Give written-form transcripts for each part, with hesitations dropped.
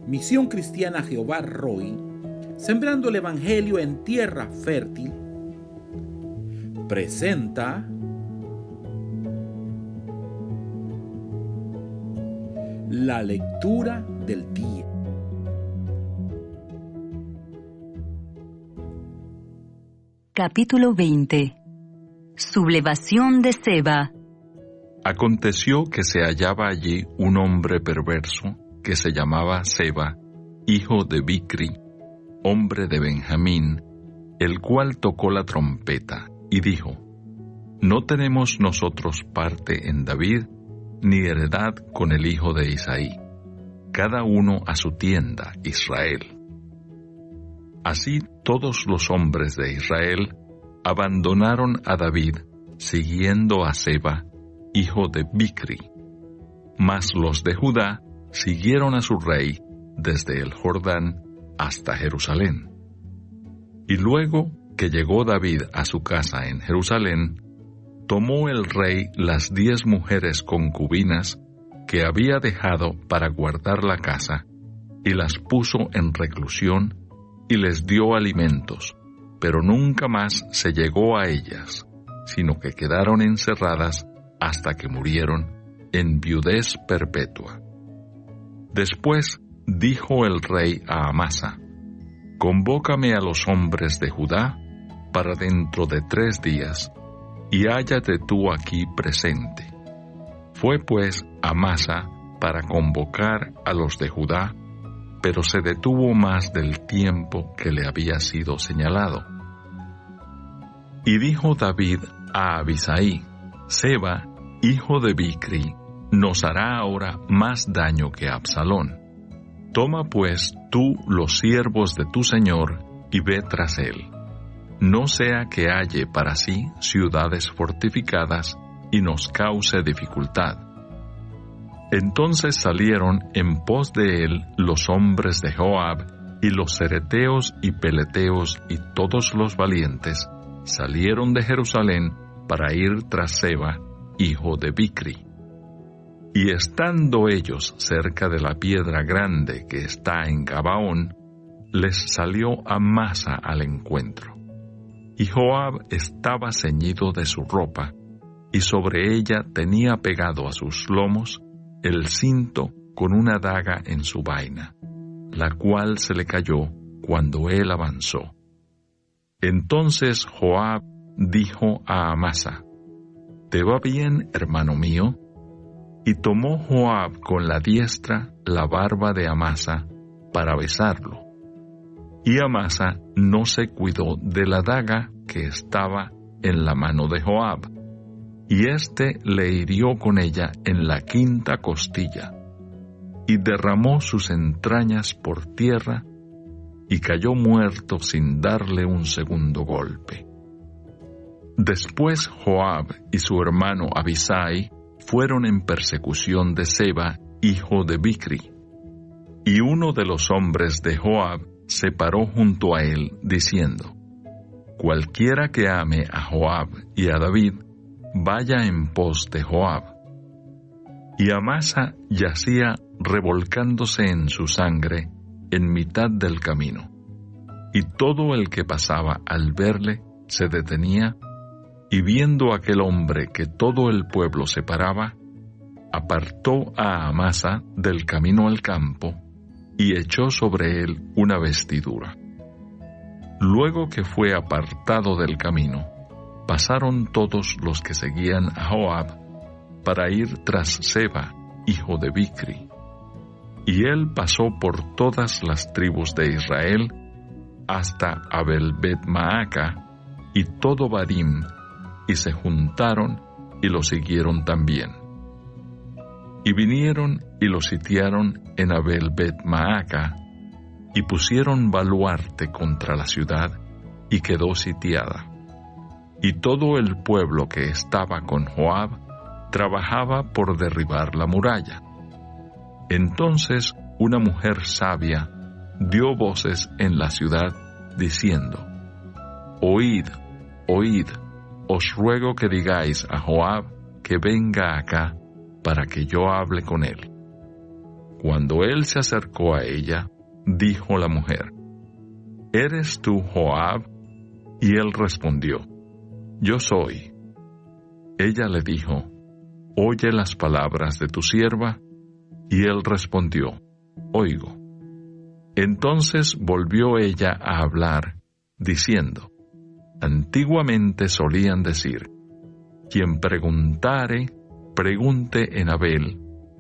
Misión Cristiana Jehová Roy, sembrando el Evangelio en tierra fértil, presenta la lectura del día. Capítulo 20. Sublevación de Seba. Aconteció que se hallaba allí un hombre perverso que se llamaba Seba, hijo de Bicri, hombre de Benjamín, el cual tocó la trompeta y dijo: No tenemos nosotros parte en David, ni heredad con el hijo de Isaí, cada uno a su tienda, Israel. Así todos los hombres de Israel abandonaron a David, siguiendo a Seba, hijo de Bicri. Mas los de Judá siguieron a su rey desde el Jordán hasta Jerusalén. Y luego que llegó David a su casa en Jerusalén, tomó el rey las 10 mujeres concubinas que había dejado para guardar la casa, y las puso en reclusión, y les dio alimentos, pero nunca más se llegó a ellas, sino que quedaron encerradas hasta que murieron en viudez perpetua. Después dijo el rey a Amasa: Convócame a los hombres de Judá para dentro de 3 días, y hállate tú aquí presente. Fue pues Amasa para convocar a los de Judá, pero se detuvo más del tiempo que le había sido señalado. Y dijo David a Abisai: Seba, hijo de Bicri, nos hará ahora más daño que Absalón. Toma pues tú los siervos de tu señor y ve tras él, no sea que halle para sí ciudades fortificadas y nos cause dificultad. Entonces salieron en pos de él los hombres de Joab, y los cereteos y peleteos y todos los valientes salieron de Jerusalén para ir tras Seba, hijo de Bicri. Y estando ellos cerca de la piedra grande que está en Gabaón, les salió Amasa al encuentro. Y Joab estaba ceñido de su ropa, y sobre ella tenía pegado a sus lomos el cinto con una daga en su vaina, la cual se le cayó cuando él avanzó. Entonces Joab dijo a Amasa: ¿Te va bien, hermano mío? Y tomó Joab con la diestra la barba de Amasa para besarlo. Y Amasa no se cuidó de la daga que estaba en la mano de Joab, y éste le hirió con ella en la 5ª costilla, y derramó sus entrañas por tierra, y cayó muerto sin darle un segundo golpe. Después Joab y su hermano Abisai fueron en persecución de Seba, hijo de Bicri. Y uno de los hombres de Joab se paró junto a él, diciendo: Cualquiera que ame a Joab y a David, vaya en pos de Joab. Y Amasa yacía revolcándose en su sangre en mitad del camino. Y todo el que pasaba al verle se detenía, y viendo aquel hombre que todo el pueblo separaba, apartó a Amasa del camino al campo, y echó sobre él una vestidura. Luego que fue apartado del camino, pasaron todos los que seguían a Joab para ir tras Seba, hijo de Bicri. Y él pasó por todas las tribus de Israel hasta Abel-Bet-Maaca y todo Barim, y se juntaron y lo siguieron también. Y vinieron y lo sitiaron en Abel-Bet-Maaca, y pusieron baluarte contra la ciudad, y quedó sitiada. Y todo el pueblo que estaba con Joab trabajaba por derribar la muralla. Entonces una mujer sabia dio voces en la ciudad, diciendo: Oíd, oíd, os ruego que digáis a Joab que venga acá, para que yo hable con él. Cuando él se acercó a ella, dijo la mujer: ¿Eres tú Joab? Y él respondió: Yo soy. Ella le dijo: Oye las palabras de tu sierva. Y él respondió: Oigo. Entonces volvió ella a hablar, diciendo: Antiguamente solían decir: Quien preguntare, pregunte en Abel,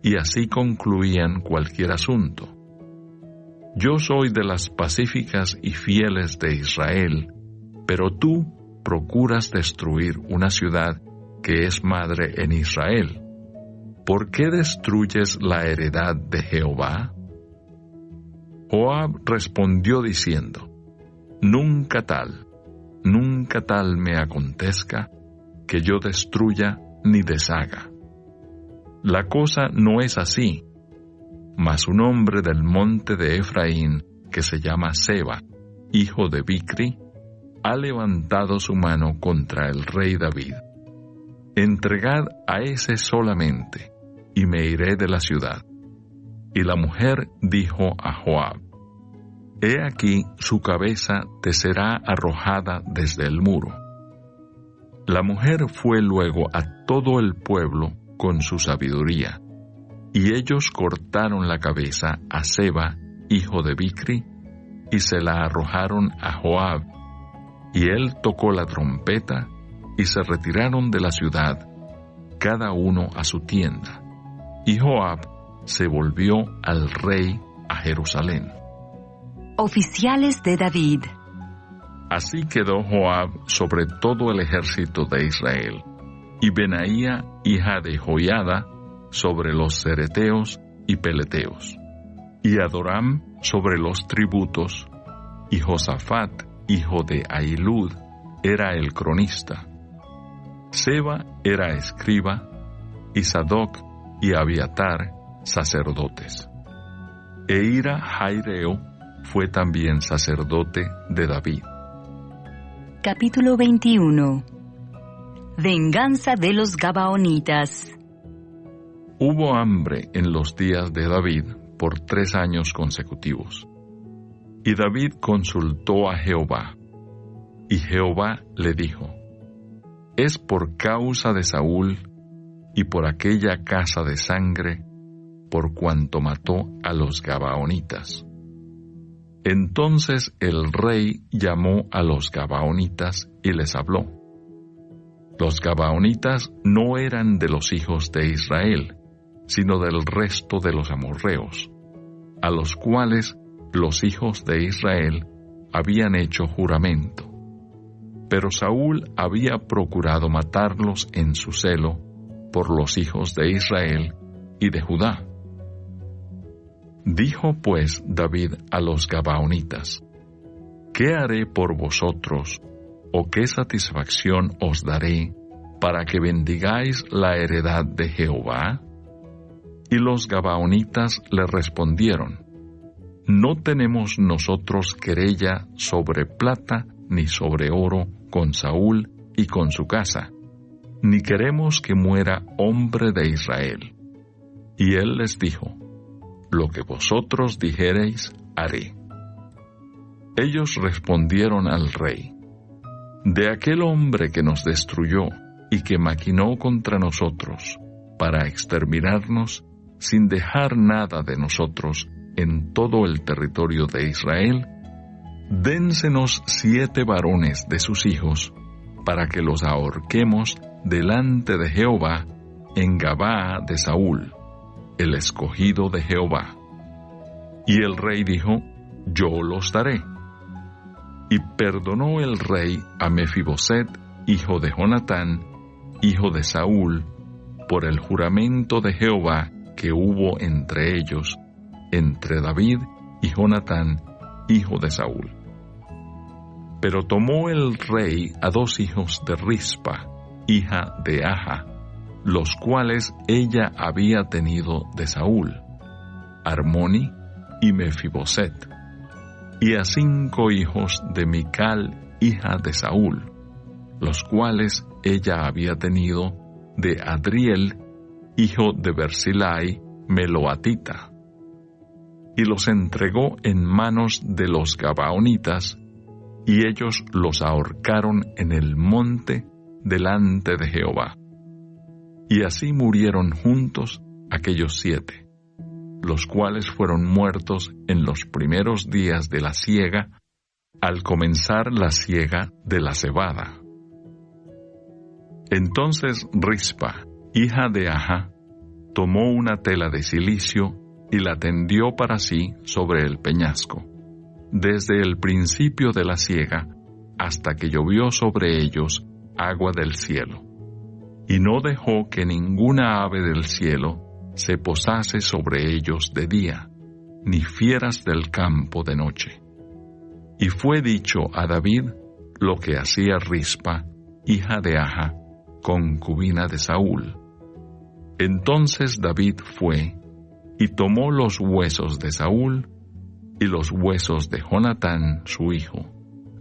y así concluían cualquier asunto. Yo soy de las pacíficas y fieles de Israel, pero tú procuras destruir una ciudad que es madre en Israel. ¿Por qué destruyes la heredad de Jehová? Joab respondió diciendo: nunca tal me acontezca que yo destruya ni deshaga. La cosa no es así, mas un hombre del monte de Efraín, que se llama Seba, hijo de Bicri, ha levantado su mano contra el rey David. Entregad a ese solamente, y me iré de la ciudad. Y la mujer dijo a Joab: He aquí su cabeza te será arrojada desde el muro. La mujer fue luego a todo el pueblo con su sabiduría, y ellos cortaron la cabeza a Seba, hijo de Bicri, y se la arrojaron a Joab, y él tocó la trompeta, y se retiraron de la ciudad, cada uno a su tienda, y Joab se volvió al rey a Jerusalén. Oficiales de David. Así quedó Joab sobre todo el ejército de Israel, y Benaía, hija de Joiada, sobre los cereteos y peleteos, y Adoram sobre los tributos, y Josafat, hijo de Ahilud, era el cronista. Seba era escriba, y Sadoc y Abiatar, sacerdotes. Eira Jaireo fue también sacerdote de David. Capítulo 21. Venganza de los Gabaonitas. Hubo hambre en los días de David por 3 años consecutivos. Y David consultó a Jehová, y Jehová le dijo: Es por causa de Saúl y por aquella casa de sangre, por cuanto mató a los Gabaonitas. Entonces el rey llamó a los Gabaonitas y les habló. Los Gabaonitas no eran de los hijos de Israel, sino del resto de los amorreos, a los cuales los hijos de Israel habían hecho juramento. Pero Saúl había procurado matarlos en su celo por los hijos de Israel y de Judá. Dijo pues David a los Gabaonitas: ¿Qué haré por vosotros, o qué satisfacción os daré, para que bendigáis la heredad de Jehová? Y los Gabaonitas le respondieron: No tenemos nosotros querella sobre plata ni sobre oro con Saúl y con su casa, ni queremos que muera hombre de Israel. Y él les dijo: Lo que vosotros dijereis, haré. Ellos respondieron al rey: De aquel hombre que nos destruyó y que maquinó contra nosotros para exterminarnos, sin dejar nada de nosotros en todo el territorio de Israel, dénsenos 7 varones de sus hijos, para que los ahorquemos delante de Jehová en Gabaa de Saúl, el escogido de Jehová. Y el rey dijo: Yo los daré. Y perdonó el rey a Mefiboset, hijo de Jonatán, hijo de Saúl, por el juramento de Jehová que hubo entre ellos, entre David y Jonatán, hijo de Saúl. Pero tomó el rey a 2 hijos de Rispa, hija de Aja, los cuales ella había tenido de Saúl, Armoni y Mefiboset, y a 5 hijos de Mical, hija de Saúl, los cuales ella había tenido de Adriel, hijo de Berzilai, Meloatita, y los entregó en manos de los Gabaonitas, y ellos los ahorcaron en el monte delante de Jehová. Y así murieron juntos aquellos 7, los cuales fueron muertos en los primeros días de la siega, al comenzar la siega de la cebada. Entonces Rispa, hija de Aja, tomó una tela de cilicio y la tendió para sí sobre el peñasco, desde el principio de la siega hasta que llovió sobre ellos agua del cielo, y no dejó que ninguna ave del cielo se posase sobre ellos de día, ni fieras del campo de noche. Y fue dicho a David lo que hacía Rispa, hija de Aja, concubina de Saúl. Entonces David fue y tomó los huesos de Saúl y los huesos de Jonatán su hijo,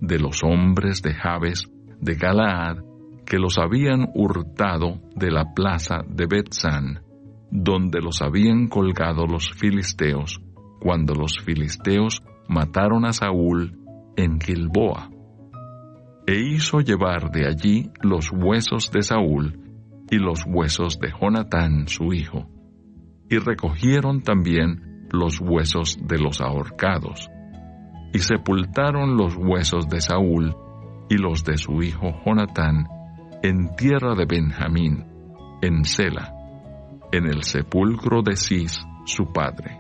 de los hombres de Jabes de Galaad, que los habían hurtado de la plaza de Bet-san, donde los habían colgado los filisteos, cuando los filisteos mataron a Saúl en Gilboa. E hizo llevar de allí los huesos de Saúl y los huesos de Jonatán su hijo, y recogieron también los huesos de los ahorcados, y sepultaron los huesos de Saúl y los de su hijo Jonatán en tierra de Benjamín, en Sela, en el sepulcro de Cis su padre.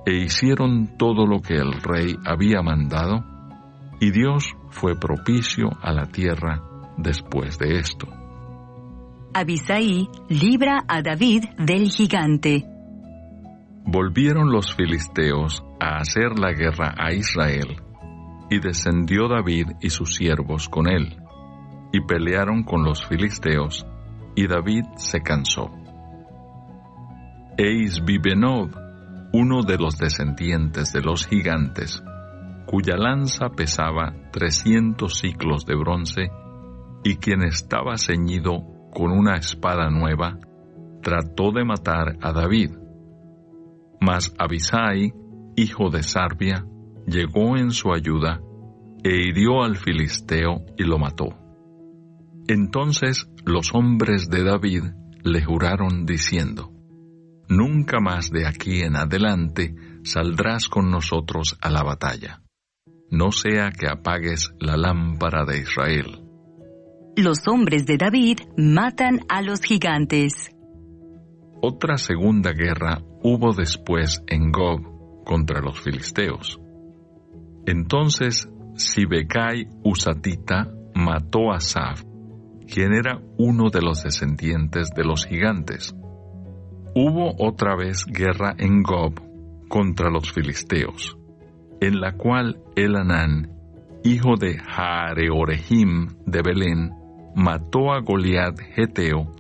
E hicieron todo lo que el rey había mandado, y Dios fue propicio a la tierra después de esto. Abisai libra a David del gigante. Volvieron los filisteos a hacer la guerra a Israel, y descendió David y sus siervos con él, y pelearon con los filisteos, y David se cansó. E Isbi-Benob, uno de los descendientes de los gigantes, cuya lanza pesaba 300 siclos de bronce, y quien estaba ceñido con una espada nueva, trató de matar a David. Mas Abisai, hijo de Sarbia, llegó en su ayuda, e hirió al filisteo y lo mató. Entonces los hombres de David le juraron diciendo: Nunca más de aquí en adelante saldrás con nosotros a la batalla, no sea que apagues la lámpara de Israel. Los hombres de David matan a los gigantes. Otra segunda guerra hubo después en Gob contra los filisteos. Entonces Sibecai Husatita mató a Saf, quien era uno de los descendientes de los gigantes. Hubo otra vez guerra en Gob contra los filisteos, en la cual Elanán, hijo de Jaareorehim de Belén, mató a Goliat Geteo,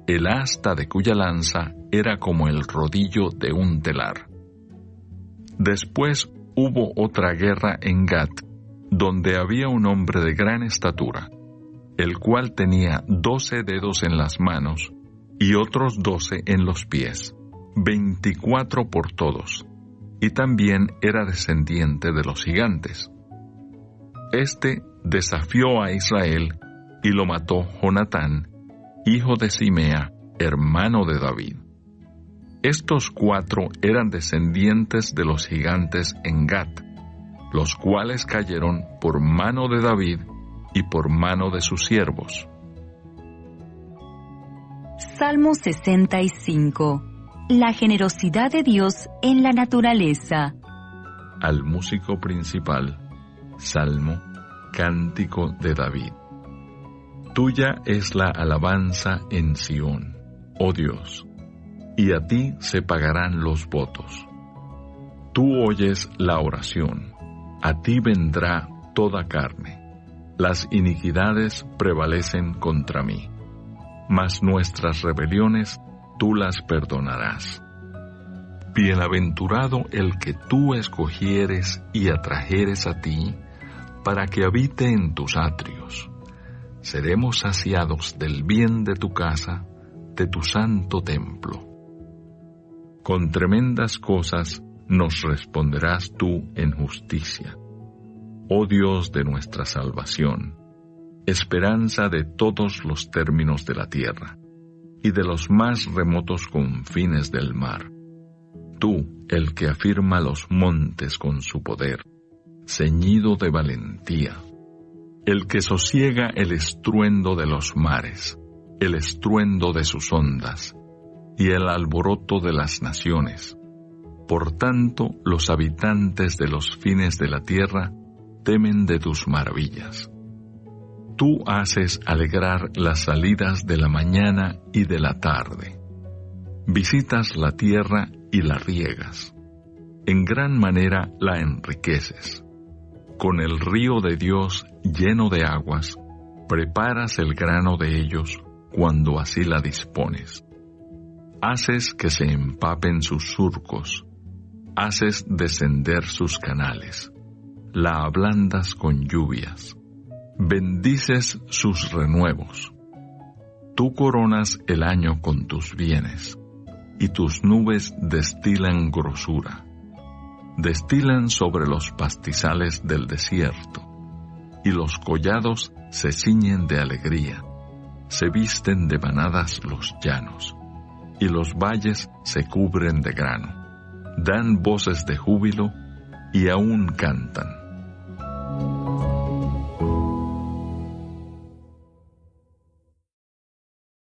el asta de cuya lanza era como el rodillo de un telar. Después hubo otra guerra en Gat, donde había un hombre de gran estatura, el cual tenía 12 dedos en las manos y otros 12 en los pies, 24 por todos, y también era descendiente de los gigantes. Este desafió a Israel y lo mató Jonatán, hijo de Simea, hermano de David. Estos 4 eran descendientes de los gigantes en Gat, los cuales cayeron por mano de David y por mano de sus siervos. Salmo 65. La generosidad de Dios en la naturaleza. Al músico principal, Salmo, cántico de David. Tuya es la alabanza en Sión, oh Dios, y a ti se pagarán los votos. Tú oyes la oración, a ti vendrá toda carne. Las iniquidades prevalecen contra mí, mas nuestras rebeliones tú las perdonarás. Bienaventurado el que tú escogieres y atrajeres a ti, para que habite en tus atrios. Seremos saciados del bien de tu casa, de tu santo templo. Con tremendas cosas nos responderás tú en justicia. Oh Dios de nuestra salvación, esperanza de todos los términos de la tierra y de los más remotos confines del mar. Tú, el que afirma los montes con su poder, ceñido de valentía, el que sosiega el estruendo de los mares, el estruendo de sus ondas y el alboroto de las naciones. Por tanto, los habitantes de los fines de la tierra temen de tus maravillas. Tú haces alegrar las salidas de la mañana y de la tarde. Visitas la tierra y la riegas. En gran manera la enriqueces. Con el río de Dios lleno de aguas, preparas el grano de ellos cuando así la dispones. Haces que se empapen sus surcos. Haces descender sus canales. La ablandas con lluvias. Bendices sus renuevos. Tú coronas el año con tus bienes, y tus nubes destilan grosura. Destilan sobre los pastizales del desierto, y los collados se ciñen de alegría. Se visten de manadas los llanos, y los valles se cubren de grano. Dan voces de júbilo, y aún cantan.